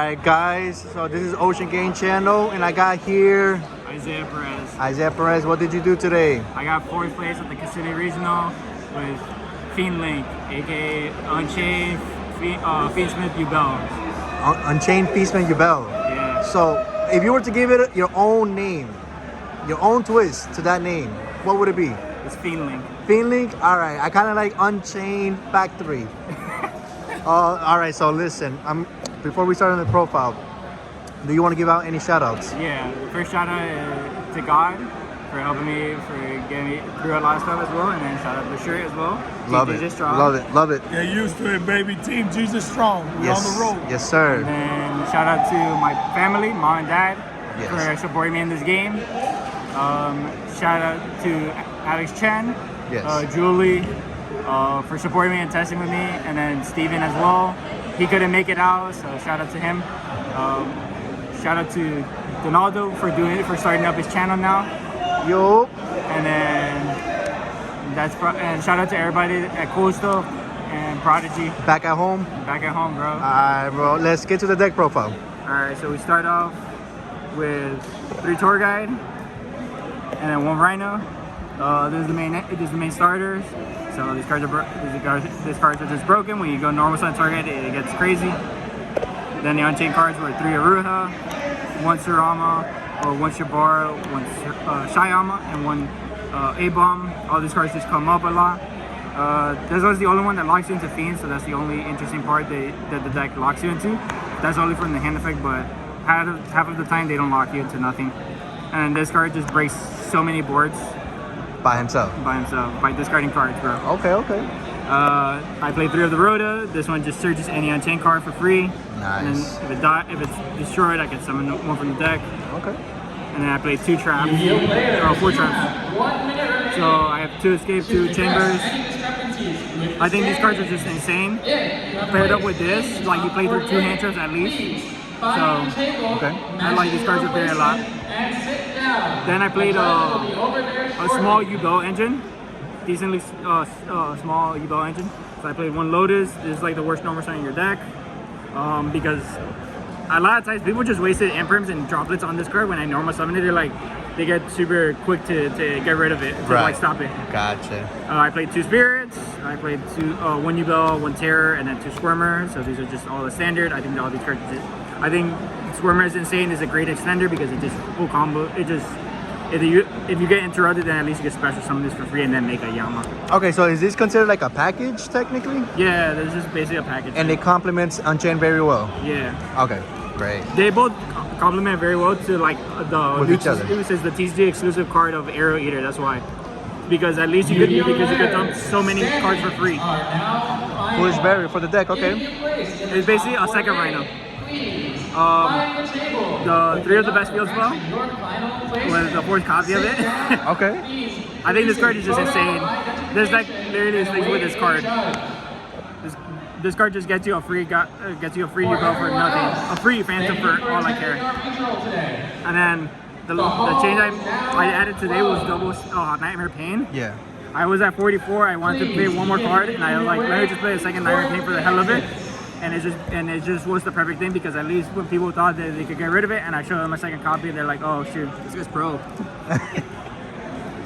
Alright guys, so this is Ocean Game Channel and I got here Isaiah Perez. Isaiah Perez. What did you do today? I got 4th place at the Kissimmee Regional with Fiend Link, aka Unchained Fiendsmith Yubel. Unchained Fiendsmith Yubel. Yeah. So if you were to give it your own name, your own twist to that name, what would it be? It's Fiend Link. Fiend Link? Alright, I kind of like Unchained Factory. Alright, so listen, before we start on the profile, do you want to give out any shout outs? Yeah, first shout out to God for helping me, for getting me through a lot of stuff as well, and then shout out to the shirt as well. Love Team it, Jesus Strong. love it, love it. Get used to it, baby. Team Jesus Strong. We're on the road. Yes, sir. And then shout out to my family, mom and dad, Yes. for supporting me in this game. Shout out to Alex Chen, Yes. Julie, for supporting me and testing with me, and then Steven as well. He couldn't make it out, so shout out to him. Shout out to Donaldo for starting up his channel now. Yo. And then and shout out to everybody at Coastal and Prodigy. Back at home? Back at home, bro. Alright, bro. Let's get to the deck profile. Alright, so we start off with 3 tour guide and then 1 rhino. This is the main starters. So these cards are just broken. When you go normal side target, it gets crazy. Then the Unchained cards were 3 Aruha, 1 Surama, or 1 Shabar, 1 Shyama, and 1 A-Bomb. All these cards just come up a lot. This one's the only one that locks you into Fiend, so that's the only interesting part that the deck locks you into. That's only from the hand effect, but half of the time they don't lock you into nothing. And this card just breaks so many boards. By himself? By discarding cards, bro. Okay. I played 3 of the Rhoda. This one just searches any Unchained card for free. Nice. And then if it's destroyed, I can summon 1 from the deck. Okay. And then I played 2 traps, or 4 traps. So I have 2 escape, 2 chambers. I think these cards are just insane. Paired up with this, like you play through 2 hand traps at least. So Okay. I like these cards up there a lot. Then I played a small Yubel engine, decently small Yubel engine. So I played 1 Lotus. This is like the worst normal sign in your deck, because a lot of times people just wasted imperms and droplets on this card. When I normal summon it, they get super quick to get rid of it, to like stop it. Gotcha. I played 2 Spirits. I played 1 Yubel, 1 Terror, and then 2 Squirmer. So these are just all the standard. I think all these cards. I think Squirmer is insane. Is a great extender because it just full combo. It just if you get interrupted, then at least you get special summon this for free and then make a Yama. Okay, so is this considered like a package technically? Yeah, this is basically a package. And it complements Unchained very well. Yeah. Okay, great. They both complement very well to like With each other. This is the TCG exclusive card of Arrow Eater. That's why. Because at least you could dump so many cards for free. Foolish Barrier for the deck. Okay. It's basically a second Rhino. The 3 of the best field spell with the 4th copy of it. Okay. I think this card is just insane. This deck literally is things with this card. This card just gets you a free Yubel for nothing, a free Phantom for all I care. And then the change I added today was double Nightmare Pain. Yeah. I was at 44. I wanted to play 1 more card, and I was like, let me just play a second Nightmare Pain for the hell of it. And it just was the perfect thing, because at least when people thought that they could get rid of it, and I showed them a second copy, they're like, oh shoot, this guy's pro.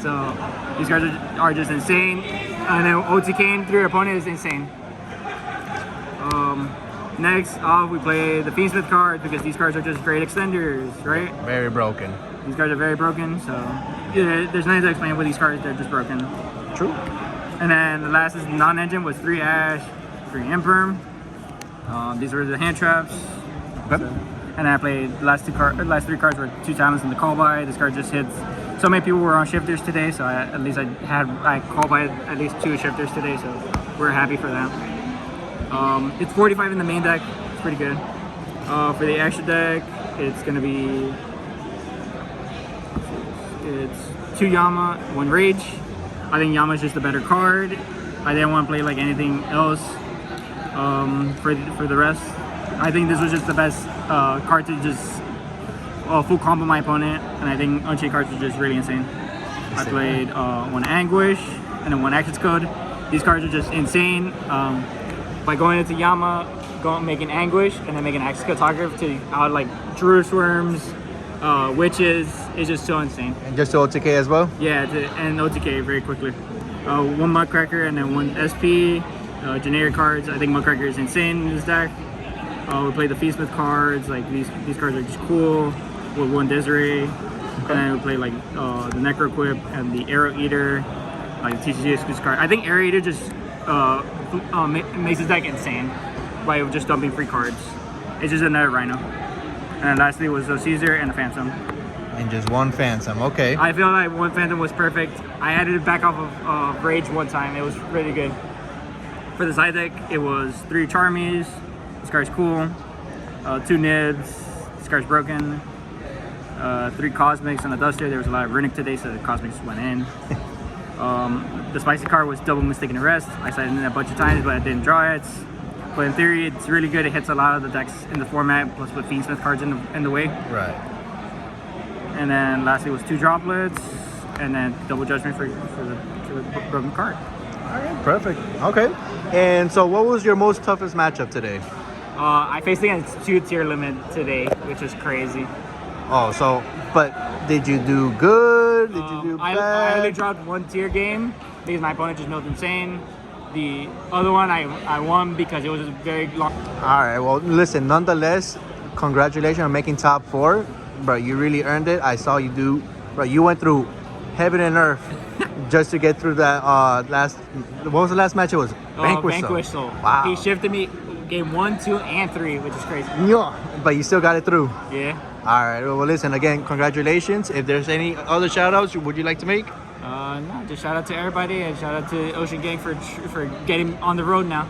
So these cards are just insane. And then OTKing through your opponent is insane. Next off, we play the Fiendsmith cards, because these cards are just great extenders, right? Very broken. These cards are very broken, so yeah, there's nothing to explain with these cards. They're just broken. True. And then the last is non-engine, was 3 Ash, 3 Imperm. These were the hand traps. Okay. So, and I played last 3 cards were 2 talents in the call by. This card just hits. So many people were on shifters today, so I call by at least 2 shifters today, so we're happy for that. It's 45 in the main deck. It's pretty good. For the extra deck, it's gonna be 2 Yama, 1 Rage. I think Yama is just a better card. I didn't want to play like anything else. For the rest, I think this was just the best card to just full combo my opponent, and I think Unchained cards are just really insane. I played 1 Anguish and then 1 Access Code. These cards are just insane. By going into Yama, making Anguish and then making Excatograph to out like Jerusalem's, Witches. It's just so insane. And just to OTK as well? Yeah, and OTK very quickly. One Mudcracker and then one SP. Generic cards. I think Mudcracker is insane in this deck. We play the Fiendsmith cards. Like these cards are just cool. With one Desiree. And then we play like the Necro Equip and the Arrow Eater. Like the TCG exclusive card. I think Arrow Eater just makes his deck insane by just dumping free cards. It's just another Rhino. And then lastly was a Caesar and a Phantom. And just one Phantom, okay. I feel like one Phantom was perfect. I added it back off of Rage one time. It was really good. For the side deck, it was 3 Charmies. This card's cool. 2 Nibs. This card's broken. 3 Cosmics and a Duster. There was a lot of Runic today, so the Cosmics went in. The spicy card was Double Mistaken Arrest. I cited it a bunch of times, but I didn't draw it. But in theory, it's really good. It hits a lot of the decks in the format, plus with Fiendsmith cards in the way. Right. And then lastly was 2 Droplets, and then Double Judgment for the broken card. All right, perfect. Okay. And so what was your most toughest matchup today? I faced against 2 tier limit today, which was crazy. Oh, so, but did you do good? Did you do bad? I only dropped 1 tier game because my opponent just milled insane. The other one I won because it was a very long. All right, well, listen, nonetheless, congratulations on making top 4. Bro, you really earned it. I saw you do. Bro, you went through heaven and earth just to get through that last. What was the last match? It was Vanquish Soul. Wow. He shifted me game 1, 2, and 3, which is crazy. Yeah, but you still got it through. Yeah. All right, well, listen, again, congratulations. If there's any other shout-outs, would you like to make? No, just shout out to everybody and shout out to Ocean Gang for getting on the road now.